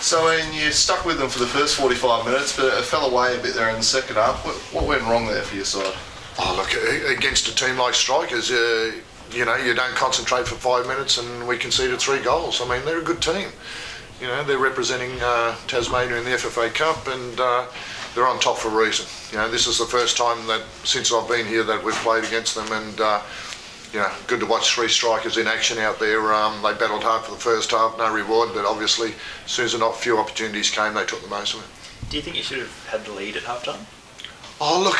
So, I mean, you stuck with them for the first 45 minutes, but it fell away a bit there in the second half. What went wrong there for your side? Oh, look, against a team like Strikers, you don't concentrate for 5 minutes and we conceded 3 goals. I mean, they're a good team. You know, they're representing Tasmania in the FFA Cup, and they're on top for a reason. You know, this is the first time that since I've been here that we've played against them, and you know, good to watch 3 strikers in action out there. They battled hard for the first half, no reward, but obviously as soon as a few opportunities came, they took the most of it. Do you think you should have had the lead at half-time? Oh, look,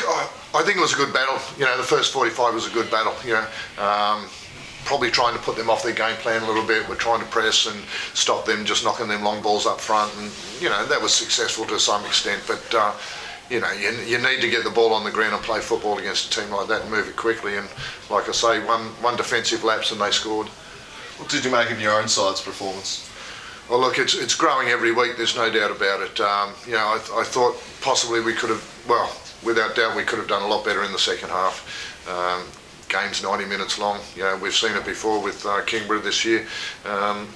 I think it was a good battle. You know, the first 45 was a good battle. You know, probably trying to put them off their game plan a little bit. We're trying to press and stop them just knocking them long balls up front, and you know that was successful to some extent. But you know, you need to get the ball on the ground and play football against a team like that and move it quickly. And like I say, one defensive lapse and they scored. What did you make of your own side's performance? Well, look, it's growing every week. There's no doubt about it. You know, I thought possibly we could have, well, without doubt, we could have done a lot better in the second half. Game's 90 minutes long. You know, we've seen it before with Kingborough this year.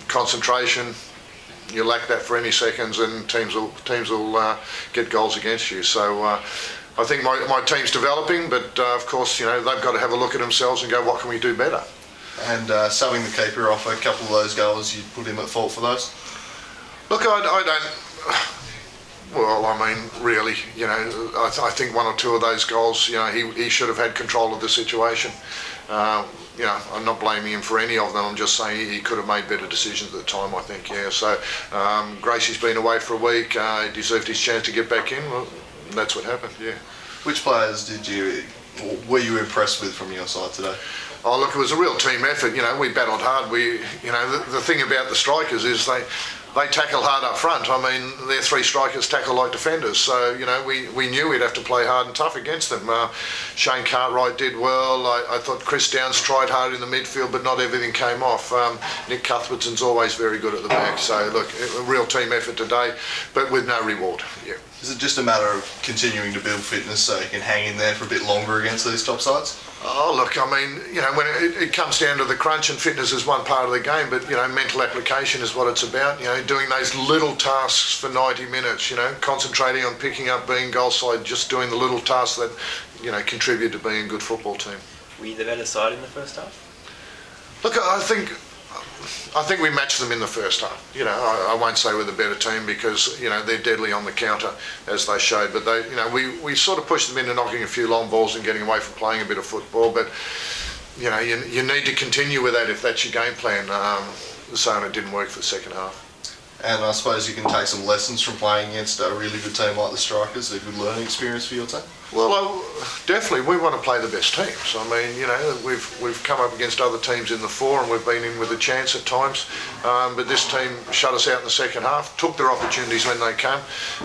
Concentration, you lack that for any seconds, and teams will get goals against you. So I think my team's developing, but of course, you know, they've got to have a look at themselves and go, what can we do better? And subbing the keeper off a couple of those goals, you put him at fault for those? Look, I don't. Well, I mean, really, you know, I think 1 or 2 of those goals, you know, he should have had control of the situation. You know, I'm not blaming him for any of them. I'm just saying he could have made better decisions at the time, I think, yeah. So, Gracie's been away for a week. He deserved his chance to get back in. Well, that's what happened, yeah. Which players were you impressed with from your side today? Oh, look, it was a real team effort. You know, we battled hard. You know, the thing about the Strikers is they tackle hard up front. I mean, their 3 strikers tackle like defenders. So, you know, we knew we'd have to play hard and tough against them. Shane Cartwright did well. I thought Chris Downs tried hard in the midfield, but not everything came off. Nick Cuthbertson's always very good at the back. So, look, a real team effort today, but with no reward. Yeah. Is it just a matter of continuing to build fitness so you can hang in there for a bit longer against these top sides? Oh, look, I mean, you know, when it comes down to the crunch, and fitness is one part of the game, but, you know, mental application is what it's about. You know, doing those little tasks for 90 minutes, you know, concentrating on picking up, being goal side, just doing the little tasks that, you know, contribute to being a good football team. Were you the better side in the first half? Look, I think we matched them in the first half. You know, I won't say we're the better team because, you know, they're deadly on the counter as they showed, but they, you know, we sort of pushed them into knocking a few long balls and getting away from playing a bit of football. But, you know, you need to continue with that if that's your game plan. So it didn't work for the second half. And I suppose you can take some lessons from playing against a really good team like the Strikers, a good learning experience for your team? Well, definitely we want to play the best teams. I mean, you know, we've come up against other teams in the 4 and we've been in with a chance at times, but this team shut us out in the second half, took their opportunities when they came,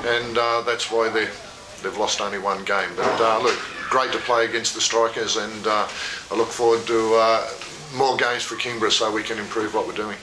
and that's why they've lost only 1 game. But look, great to play against the Strikers, and I look forward to more games for Kingborough so we can improve what we're doing.